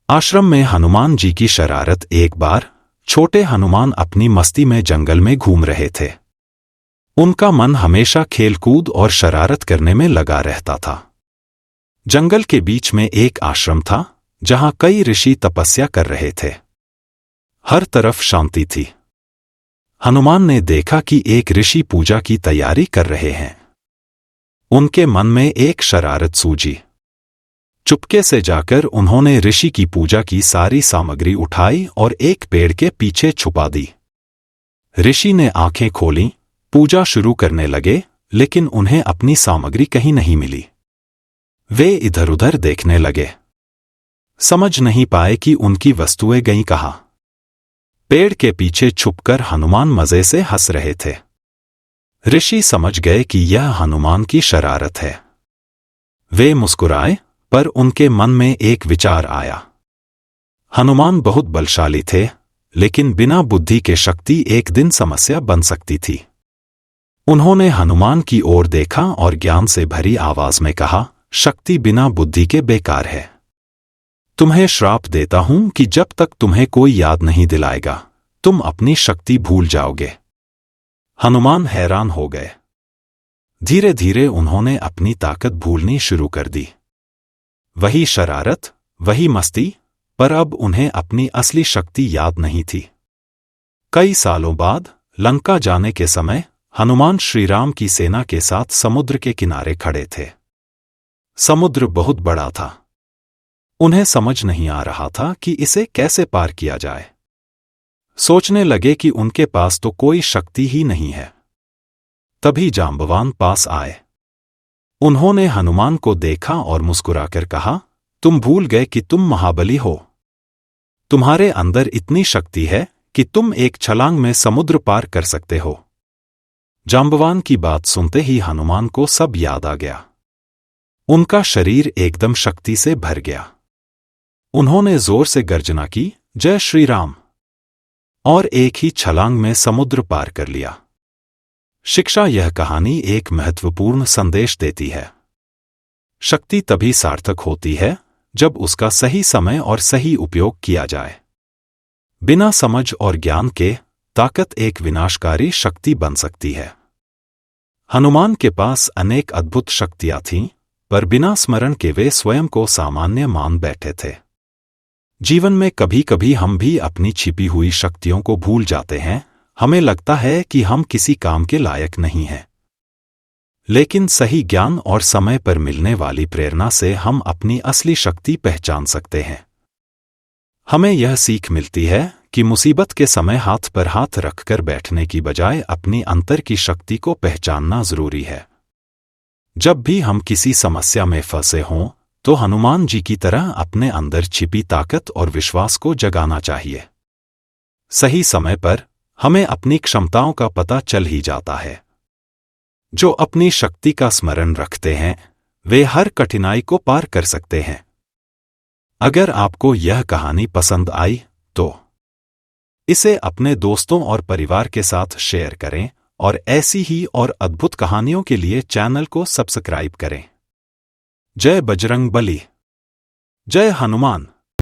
आश्रम में हनुमान जी की शरारत। एक बार छोटे हनुमान अपनी मस्ती में जंगल में घूम रहे थे। उनका मन हमेशा खेलकूद और शरारत करने में लगा रहता था। जंगल के बीच में एक आश्रम था जहां कई ऋषि तपस्या कर रहे थे। हर तरफ शांति थी। हनुमान ने देखा कि एक ऋषि पूजा की तैयारी कर रहे हैं। उनके मन में एक शरारत सूझी। चुपके से जाकर उन्होंने ऋषि की पूजा की सारी सामग्री उठाई और एक पेड़ के पीछे छुपा दी। ऋषि ने आंखें खोलीं, पूजा शुरू करने लगे, लेकिन उन्हें अपनी सामग्री कहीं नहीं मिली। वे इधर-उधर देखने लगे, समझ नहीं पाए कि उनकी वस्तुएं गईं कहाँ। पेड़ के पीछे छुपकर हनुमान मजे से हंस रहे थे। ऋषि समझ गए कि यह हनुमान की शरारत है। वे मुस्कुराए, पर उनके मन में एक विचार आया। हनुमान बहुत बलशाली थे, लेकिन बिना बुद्धि के शक्ति एक दिन समस्या बन सकती थी। उन्होंने हनुमान की ओर देखा और ज्ञान से भरी आवाज में कहा, शक्ति बिना बुद्धि के बेकार है। तुम्हें श्राप देता हूं कि जब तक तुम्हें कोई याद नहीं दिलाएगा, तुम अपनी शक्ति भूल जाओगे। हनुमान हैरान हो गए। धीरे धीरे उन्होंने अपनी ताकत भूलनी शुरू कर दी। वही शरारत, वही मस्ती, पर अब उन्हें अपनी असली शक्ति याद नहीं थी। कई सालों बाद लंका जाने के समय हनुमान श्रीराम की सेना के साथ समुद्र के किनारे खड़े थे। समुद्र बहुत बड़ा था। उन्हें समझ नहीं आ रहा था कि इसे कैसे पार किया जाए। सोचने लगे कि उनके पास तो कोई शक्ति ही नहीं है। तभी जांबवान पास आए। उन्होंने हनुमान को देखा और मुस्कुराकर कहा, तुम भूल गए कि तुम महाबली हो। तुम्हारे अंदर इतनी शक्ति है कि तुम एक छलांग में समुद्र पार कर सकते हो। जांबवान की बात सुनते ही हनुमान को सब याद आ गया। उनका शरीर एकदम शक्ति से भर गया। उन्होंने जोर से गर्जना की, जय श्री राम, और एक ही छलांग में समुद्र पार कर लिया। शिक्षा। यह कहानी एक महत्वपूर्ण संदेश देती है। शक्ति तभी सार्थक होती है जब उसका सही समय और सही उपयोग किया जाए। बिना समझ और ज्ञान के ताकत एक विनाशकारी शक्ति बन सकती है। हनुमान के पास अनेक अद्भुत शक्तियां थीं, पर बिना स्मरण के वे स्वयं को सामान्य मान बैठे थे। जीवन में कभी-कभी हम भी अपनी छिपी हुई शक्तियों को भूल जाते हैं। हमें लगता है कि हम किसी काम के लायक नहीं हैं। लेकिन सही ज्ञान और समय पर मिलने वाली प्रेरणा से हम अपनी असली शक्ति पहचान सकते हैं। हमें यह सीख मिलती है कि मुसीबत के समय हाथ पर हाथ रखकर बैठने की बजाय अपनी अंतर की शक्ति को पहचानना जरूरी है। जब भी हम किसी समस्या में फंसे हों, तो हनुमान जी की तरह अपने अंदर छिपी ताकत और विश्वास को जगाना चाहिए। सही समय पर हमें अपनी क्षमताओं का पता चल ही जाता है। जो अपनी शक्ति का स्मरण रखते हैं, वे हर कठिनाई को पार कर सकते हैं। अगर आपको यह कहानी पसंद आई, तो इसे अपने दोस्तों और परिवार के साथ शेयर करें और ऐसी ही और अद्भुत कहानियों के लिए चैनल को सब्सक्राइब करें। जय बजरंग बली। जय हनुमान।